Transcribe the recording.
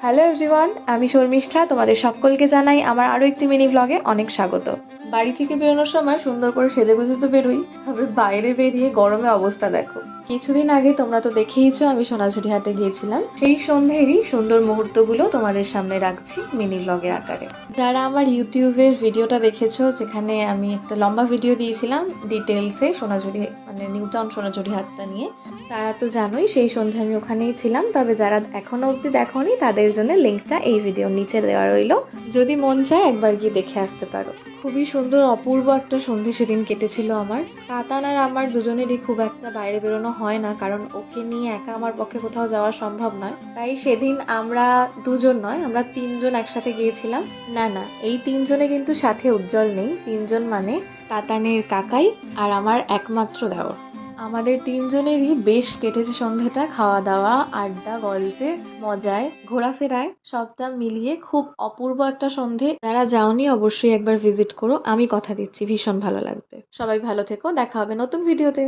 Hello everyone, আমি শর্মিষ্ঠা। তোমাদের সকলকে জানাই আমার আরও একটি মিনি ব্লগে অনেক স্বাগত। বাড়ি থেকে বেরোনোর সময় সুন্দর করে সেজেগুজে তো বেরোই, তবে বাইরে বেরিয়ে গরমে অবস্থা দেখো। কিছুদিন আগে তোমরা তো দেখেইছো আমি সোনাঝুরি হাটে গিয়েছিলাম, সেই সন্ধ্যেরই সুন্দর মুহূর্তগুলো তোমাদের সামনে রাখছি মিনি ব্লগের আকারে। যারা আমার ইউটিউবের ভিডিওটা দেখেছো, যেখানে আমি একটা লম্বা ভিডিও দিয়েছিলাম ডিটেলসে সোনাঝুরি মানে নিউ টাউন সোনাঝুরি হাটটা নিয়ে, তারা তো জানোই সেই সন্ধ্যে আমি ওখানেই ছিলাম। তবে যারা এখনো অবধি দেখোনি তাদের জন্য লিঙ্কটা এই ভিডিওর নিচে দেওয়া রইলো, যদি মন চায় একবার গিয়ে দেখে আসতে পারো। খুবই সুন্দর অপূর্ব একটা সন্ধে সেদিন কেটেছিল আমার। কাতান আর আমার দুজনেরই খুব একটা বাইরে বেরোনো হয় না, কারণ ওকে নিয়ে একা আমার পক্ষে কোথাও যাওয়া সম্ভব নয়। তাই সেদিন আমরা দুজন নয়, আমরা তিনজন একসাথে গিয়েছিলাম। না না, এই তিনজনে কিন্তু সাথে উজ্জ্বল নেই। তিনজন মানে কাতানের কাকাই আর আমার একমাত্র দেওর। আমাদের তিনজনেরই বেশ কেটেছে সন্ধ্যেটা, খাওয়া দাওয়া, আড্ডা, গল্পে, মজায়, ঘোরাফেরায়, সবটা মিলিয়ে খুব অপূর্ব একটা সন্ধে। যারা যাওনি অবশ্যই একবার ভিজিট করো, আমি কথা দিচ্ছি ভীষণ ভালো লাগবে। সবাই ভালো থেকো, দেখা হবে নতুন ভিডিওতে।